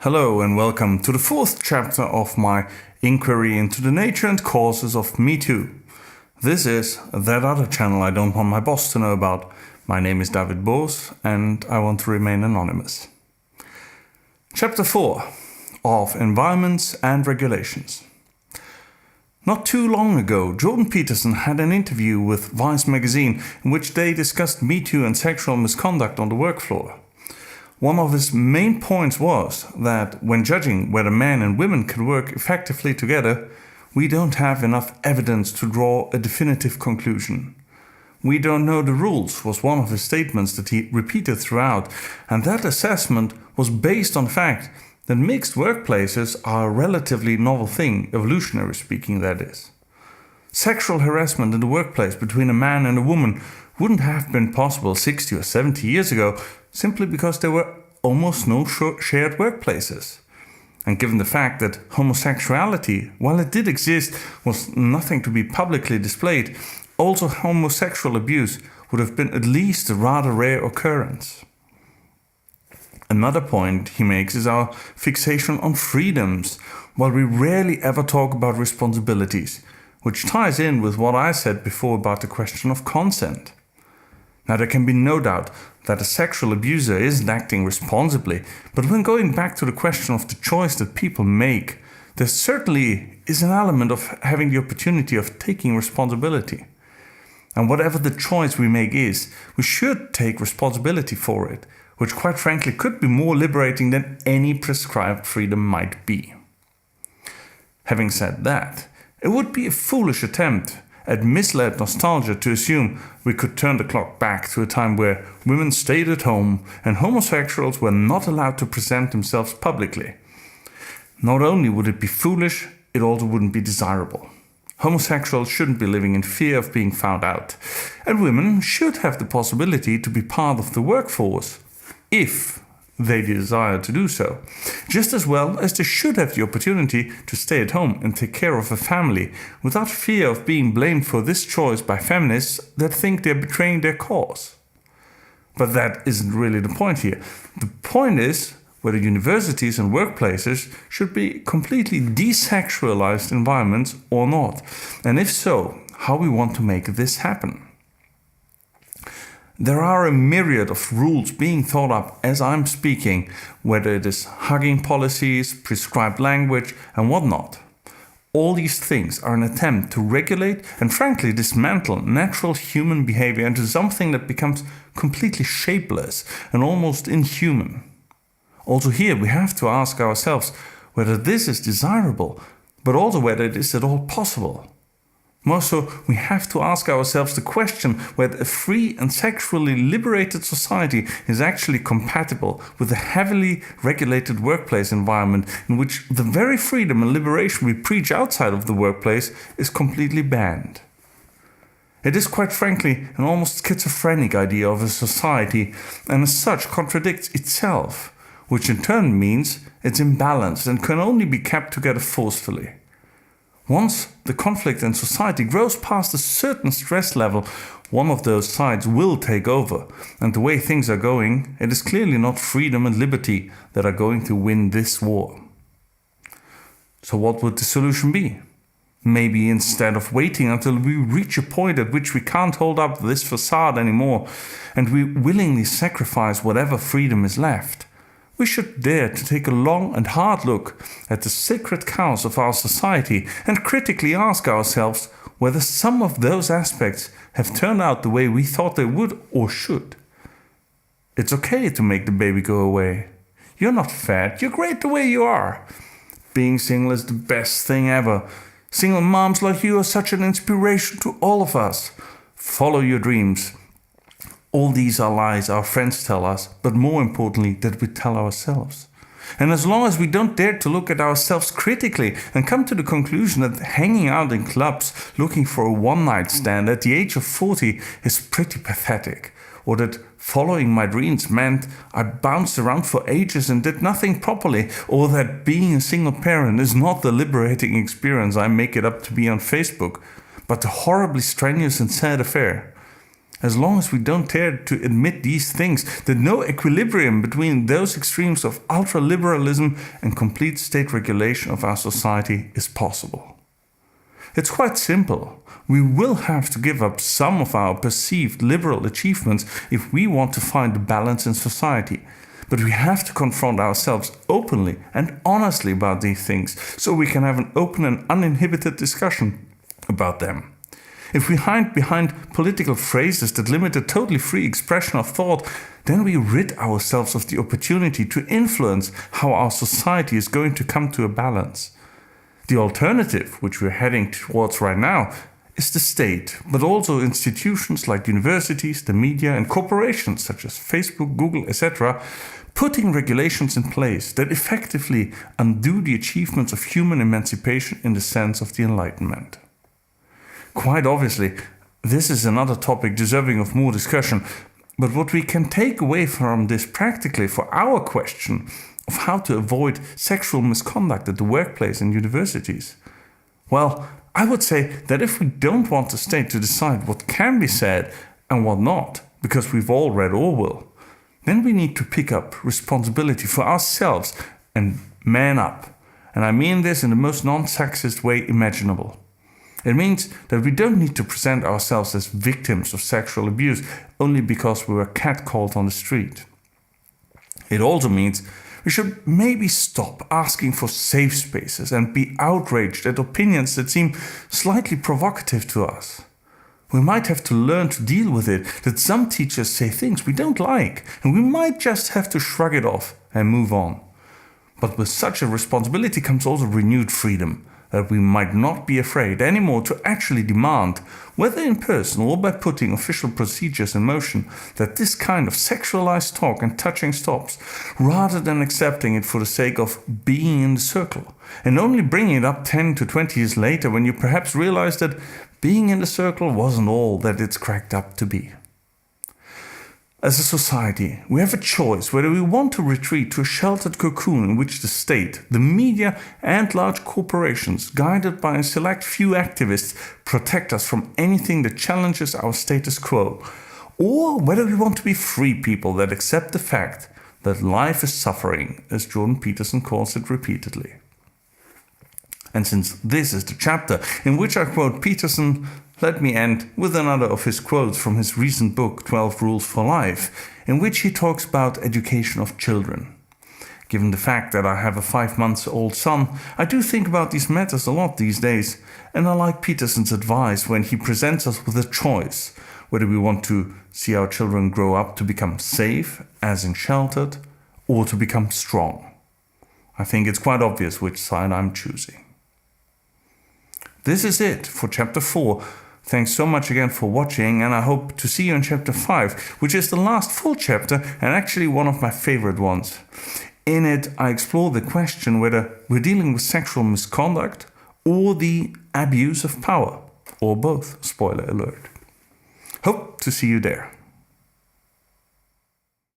Hello and welcome to the fourth chapter of my inquiry into the nature and causes of metoo. This is that other channel I don't want my boss to know about. My name is David Boos and I want to remain anonymous. Chapter 4 of Environments and Regulations. Not too long ago, Jordan Peterson had an interview with Vice magazine in which they discussed metoo and sexual misconduct on the work floor. One of his main points was that when judging whether men and women can work effectively together, we don't have enough evidence to draw a definitive conclusion. We don't know the rules was one of his statements that he repeated throughout, and that assessment was based on the fact that mixed workplaces are a relatively novel thing, evolutionary speaking that is. Sexual harassment in the workplace between a man and a woman wouldn't have been possible 60 or 70 years ago simply because there were almost no shared workplaces. And given the fact that homosexuality, while it did exist, was nothing to be publicly displayed, also homosexual abuse would have been at least a rather rare occurrence. Another point he makes is our fixation on freedoms, while we rarely ever talk about responsibilities, which ties in with what I said before about the question of consent. Now, there can be no doubt that a sexual abuser isn't acting responsibly, but when going back to the question of the choice that people make, there certainly is an element of having the opportunity of taking responsibility. And whatever the choice we make is, we should take responsibility for it, which quite frankly could be more liberating than any prescribed freedom might be. Having said that, it would be a foolish attempt at misled nostalgia to assume we could turn the clock back to a time where women stayed at home and homosexuals were not allowed to present themselves publicly. Not only would it be foolish, it also wouldn't be desirable. Homosexuals shouldn't be living in fear of being found out, and women should have the possibility to be part of the workforce, if they desire to do so, just as well as they should have the opportunity to stay at home and take care of a family without fear of being blamed for this choice by feminists that think they're betraying their cause. But that isn't really the point here. The point is whether universities and workplaces should be completely desexualized environments or not, and if so, how we want to make this happen. There are a myriad of rules being thought up as I'm speaking, whether it is hugging policies, prescribed language, and whatnot. All these things are an attempt to regulate and frankly dismantle natural human behavior into something that becomes completely shapeless and almost inhuman. Also here we have to ask ourselves whether this is desirable, but also whether it is at all possible. More so, we have to ask ourselves the question whether a free and sexually liberated society is actually compatible with a heavily regulated workplace environment in which the very freedom and liberation we preach outside of the workplace is completely banned. It is quite frankly an almost schizophrenic idea of a society, and as such contradicts itself, which in turn means it's imbalanced and can only be kept together forcefully. Once the conflict in society grows past a certain stress level, one of those sides will take over, and the way things are going, it is clearly not freedom and liberty that are going to win this war. So what would the solution be? Maybe instead of waiting until we reach a point at which we can't hold up this facade anymore, and we willingly sacrifice whatever freedom is left, we should dare to take a long and hard look at the sacred cows of our society and critically ask ourselves whether some of those aspects have turned out the way we thought they would or should. It's okay to make the baby go away. You're not fat, you're great the way you are. Being single is the best thing ever. Single moms like you are such an inspiration to all of us. Follow your dreams. All these are lies our friends tell us, but more importantly, that we tell ourselves. And as long as we don't dare to look at ourselves critically and come to the conclusion that hanging out in clubs looking for a one-night stand at the age of 40 is pretty pathetic, or that following my dreams meant I bounced around for ages and did nothing properly, or that being a single parent is not the liberating experience I make it up to be on Facebook, but a horribly strenuous and sad affair, As long as we don't dare to admit these things, that no equilibrium between those extremes of ultra-liberalism and complete state regulation of our society is possible. It's quite simple. We will have to give up some of our perceived liberal achievements if we want to find a balance in society. But we have to confront ourselves openly and honestly about these things so we can have an open and uninhibited discussion about them. If we hide behind political phrases that limit a totally free expression of thought, then we rid ourselves of the opportunity to influence how our society is going to come to a balance. The alternative, which we're heading towards right now, is the state, but also institutions like universities, the media, and corporations such as Facebook, Google, etc., putting regulations in place that effectively undo the achievements of human emancipation in the sense of the Enlightenment. Quite obviously, this is another topic deserving of more discussion, but what we can take away from this practically for our question of how to avoid sexual misconduct at the workplace and universities, well, I would say that if we don't want the state to decide what can be said and what not, because we've all read Orwell, then we need to pick up responsibility for ourselves and man up. And I mean this in the most non-sexist way imaginable. It means that we don't need to present ourselves as victims of sexual abuse only because we were catcalled on the street. It also means we should maybe stop asking for safe spaces and be outraged at opinions that seem slightly provocative to us. We might have to learn to deal with it, that some teachers say things we don't like, and we might just have to shrug it off and move on. But with such a responsibility comes also renewed freedom, that we might not be afraid anymore to actually demand, whether in person or by putting official procedures in motion, that this kind of sexualized talk and touching stops, rather than accepting it for the sake of being in the circle, and only bringing it up 10 to 20 years later when you perhaps realize that being in the circle wasn't all that it's cracked up to be. As a society, we have a choice whether we want to retreat to a sheltered cocoon in which the state, the media and large corporations, guided by a select few activists, protect us from anything that challenges our status quo, or whether we want to be free people that accept the fact that life is suffering, as Jordan Peterson calls it repeatedly. And since this is the chapter in which I quote Peterson, let me end with another of his quotes from his recent book 12 Rules for Life, in which he talks about education of children. Given the fact that I have a 5-month-old son, I do think about these matters a lot these days, and I like Peterson's advice when he presents us with a choice, whether we want to see our children grow up to become safe, as in sheltered, or to become strong. I think it's quite obvious which side I'm choosing. This is it for chapter 4. Thanks so much again for watching, and I hope to see you in chapter 5, which is the last full chapter and actually one of my favorite ones. In it, I explore the question whether we're dealing with sexual misconduct or the abuse of power, or both, spoiler alert. Hope to see you there.